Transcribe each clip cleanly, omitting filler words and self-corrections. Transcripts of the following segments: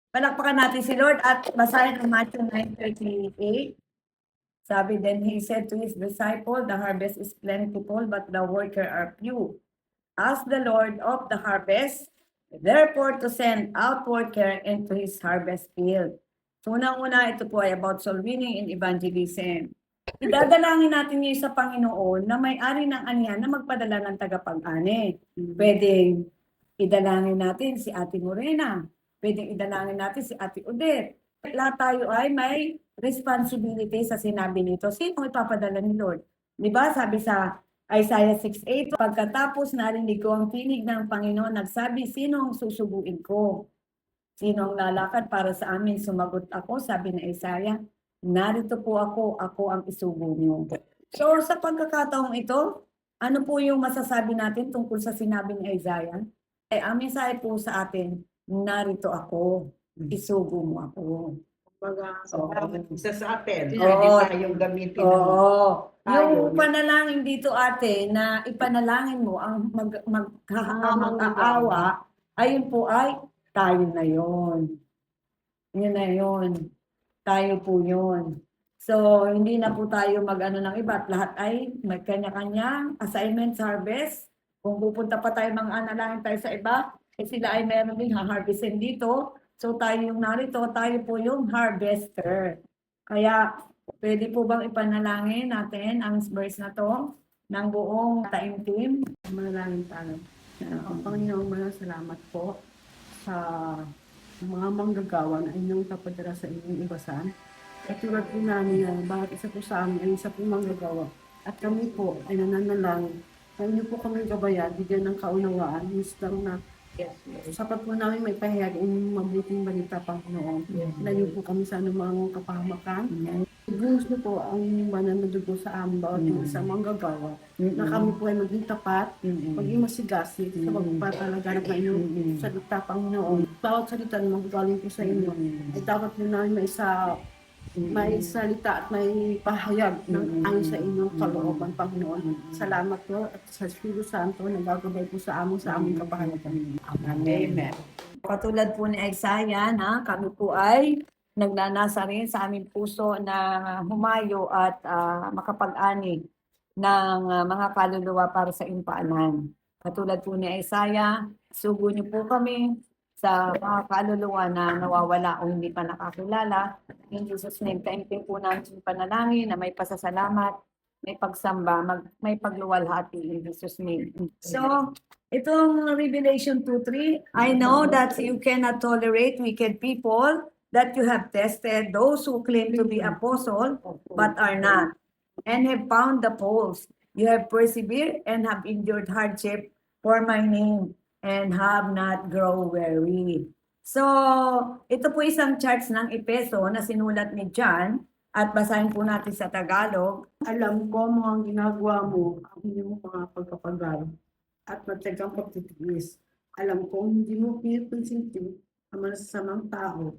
Palakpakan natin si Lord at basahin ang Matthew 9:38. Sabi, then he said to his disciple, the harvest is plentiful, but the worker are few. Ask the Lord of the harvest, therefore to send out worker into his harvest field. So unang-una, ito po ay about soul winning and evangelism. Idadalangin natin ngayon sa Panginoon na may-ari ng anihan na magpadala ng tagapag-ani. Pwedeng idalangin natin si Ate Morena. Pwedeng idalangin natin si Ate Odette. Lahat tayo ay may responsibility sa sinabi nito. Sino ipapadala ni Lord? Di ba? Sabi sa Isaiah 6:8, pagkatapos narinig ko ang tinig ng Panginoon, nagsabi, sino ang susubuin ko? Sino ang lalakad para sa amin? Sumagot ako, sabi ni Isaiah, narito po ako ang isugo niyo. So sa pagkakataong ito, ano po yung masasabi natin tungkol sa sinabi ni Isaiah? Ang mensahe po sa atin, narito ako, isugo mo ako. Kumbaga, Oo. isa sa atin, Oo. pwede tayong gamitin ng Oo. tayo. Yung panalangin dito ate na ipanalangin mo ang mag-aawa, ayun po ay tayo na yon. Yun na yun. Tayo po yun. So, hindi na po tayo mag-ano ng iba at lahat ay may kanya-kanyang assignment sa harvest. Kung pupunta pa tayo mga analangin tayo sa iba, eh sila ay meron din ha-harvestin dito. So, tayo yung narito, tayo po yung harvester. Kaya, pwede po bang ipanalangin natin ang verse na to ng buong taimtim? Manalangin tayo. Ang Panginoong salamat po sa mga manggagawa na inyong kapadala sa inyong ibasan. At tulad po namin na bawat isa po sa amin ay isa po manggagawa. At kami po ay nananalangin na inyo po kami gabayan, bigyan ng kaunawaan, wisdom na sapat po namin may pahayag inyong mabuting balita, Panginoon. Layo po kami sa anumang kapahamakan. Gusto po ang mananadugo sa amin bawat isang manggagawa na kami po ay maging tapat, maging masigasig sa pagpapalaganap na inyong salita, Panginoon. Bawat salita na magaling po sa inyo ay dapat po namin may salita at may pahayag ng ayon sa inyong kalooban, Panginoon. Salamat po at sa Espiritu Santo na gagabay po sa aming kapahayagan. Amen. Katulad po ni Isaiah na kami po ay nagnanasa rin sa aming puso na humayo at makapag-ani ng mga kaluluwa para sa impaanan. Katulad po ni Isaiah, sugo niyo po kami sa mga kaluluwa na nawawala o hindi pa nakakilala. In Jesus' name, kaimtim po namin yung panalangin na may pasasalamat, may pagsamba, may pagluwalhati in Jesus' name. So, itong Revelation 2:3, I know that you cannot tolerate wicked people, that you have tested those who claim to be apostle but are not, and have found the faults. You have persevered and have endured hardship for my name and have not grown weary. So, ito po isang charts ng Epeso na sinulat ni John at basahin po natin sa Tagalog. Alam ko mga ginagawa mo ang inyong mga pagkapagal at matyagang pagtitiis. Alam ko hindi mo pinipansinti ang masasamang tao.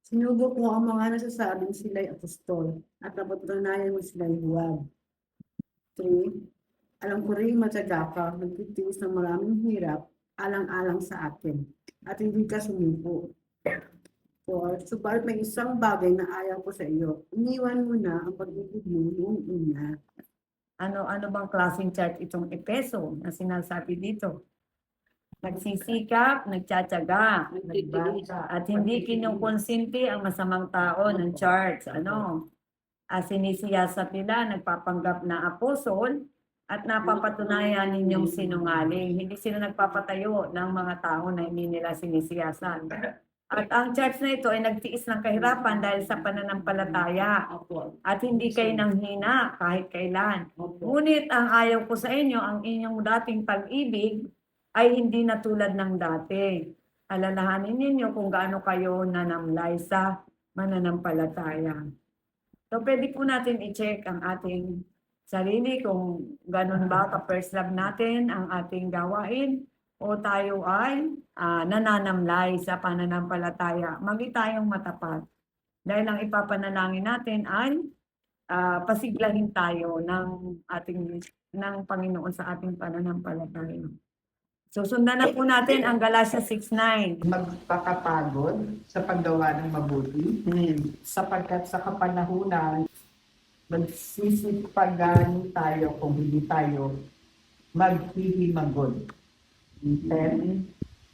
Sinubok mo ang mga nasasabing sila'y apostol at napatunayan mo sila'y huwag. 3. Alam ko rin matyaga ka, nagtitiis ng maraming hirap, alang-alang sa akin, at hindi ka sumuko. 4. Subalit may isang bagay na ayaw ko sa iyo. Iniwan mo na ang pag-ibig mo noong una. Ano bang klaseng chart itong Epeso na sinasabi dito? Nagsisikap, nagtsatsaga, at hindi kinukonsinti ang masamang tao ng charts. Sinisiyasat nila, nagpapanggap na apostol at napapatunayan ninyong sinungaling. Hindi sila nagpapatayo ng mga tao na hindi nila sinisiyasat. At ang church na ito ay nagtiis ng kahirapan dahil sa pananampalataya at hindi kayo nanghina kahit kailan. Ngunit ang ayaw ko sa inyo, ang inyong dating pag-ibig ay hindi na tulad ng dati. Alalahanin ninyo kung gaano kayo nanamlay sa mananampalataya. So pwede po natin i-check ang ating sarili kung ganun ba ka-first love natin ang ating gawain o tayo ay nananamlay sa pananampalataya. Magi tayong matapat. Dahil ang ipapanalangin natin ay pasiglahin tayo ng Panginoon sa ating pananampalataya. Susundan na po natin ang Galatia 6:9. Magpakapagod sa paggawa ng mabuti, sapagkat sa kapanahunan, magsisipagan tayo kung hindi tayo maghihimagod. And,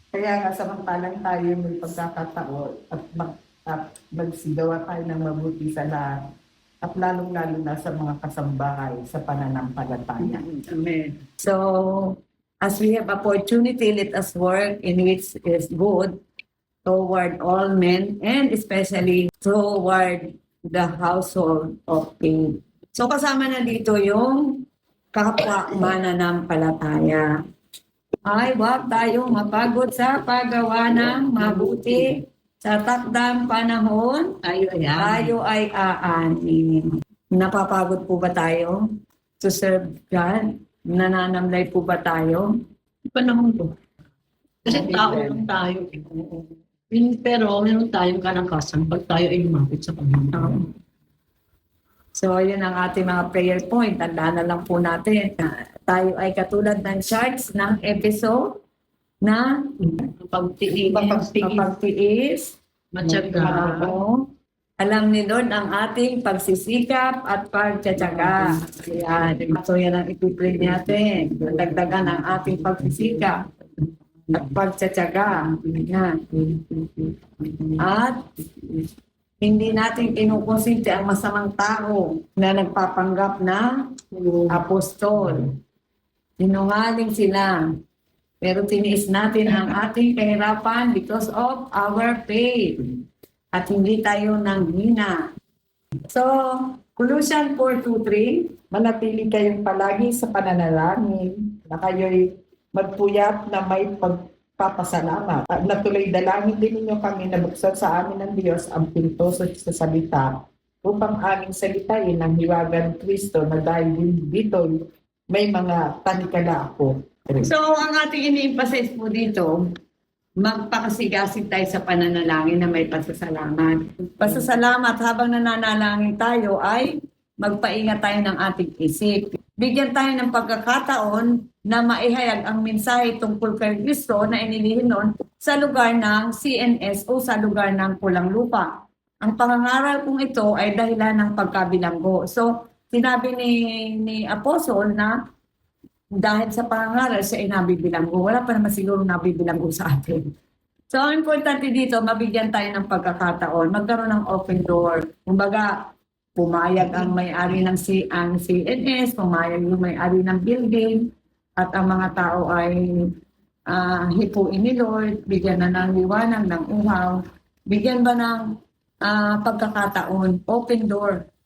kaya nga samantalang tayo may pagkakataon at magsigawa tayo ng mabuti sa lahat at lalong-lalo na sa mga kasambahay sa pananampalataya. Amen. So, as we have opportunity, let us work in which is good toward all men and especially toward the household of faith. So, kasama na dito yung kapwa mananampalataya. Ay, wag tayong mapagod sa paggawa ng mabuti. Sa takdang panahon, tayo ay aanin. Napapagod po ba tayo to serve God? Nananamlay po ba tayo? Panahon ko. Kasi tao lang tayo. Pero meron tayong kalakasan pag tayo ay lumapit sa Panginoon. So, yun ang ating mga prayer point. Tandaan na lang po natin na tayo ay katulad ng charts ng episode na mapagtiis, Matyaga. alam ni Lord ang ating pagsisikap at pagtsatsaga. Ayan. So, yan ang ipipray natin. Dagdagan ang ating pagsisikap at pagtsatsaga. Ayan. At hindi natin kinukonsinti ang masamang tao na nagpapanggap na apostol. Sinungaling sila. Pero tiniis natin ang ating kahirapan because of our faith. At hindi tayo nanghina. So, Colossians 4:2-3, Manatili kayong palagi sa pananalangin na kayo'y magpuyat na may pagpapasalamat. At natuloy dalangin din ninyo kami na buksan sa amin ng Diyos ang pinto sa salita upang aming salitain ang hiwagan ng Kristo na dahil dito may mga tanikala ako. So, ang ating ini-emphasize po dito, magpakasigasig tayo sa pananalangin na may pasasalamat. Pasasalamat habang nananalangin tayo ay magpaingat tayo ng ating isip. Bigyan tayo ng pagkakataon na maihayag ang mensahe tungkol kay Kristo na inilihin noon sa lugar ng CNS o sa lugar ng Pulang Lupa. Ang pangangaral kong ito ay dahilan ng pagkabilanggo. So, sinabi ni Apostle na dahil sa pangangaral siya ay nabibilanggo. Wala pa naman siguro nabibilanggo sa atin. So, ang importante dito, mabigyan tayo ng pagkakataon, magkaroon ng open door. Kumbaga, pumayag ang may-ari ng CNS, pumayag yung may-ari ng building, at ang mga tao ay hipuin ni Lord, bigyan na ng liwanag, ng uhaw, bigyan ba ng pagkakataon, open door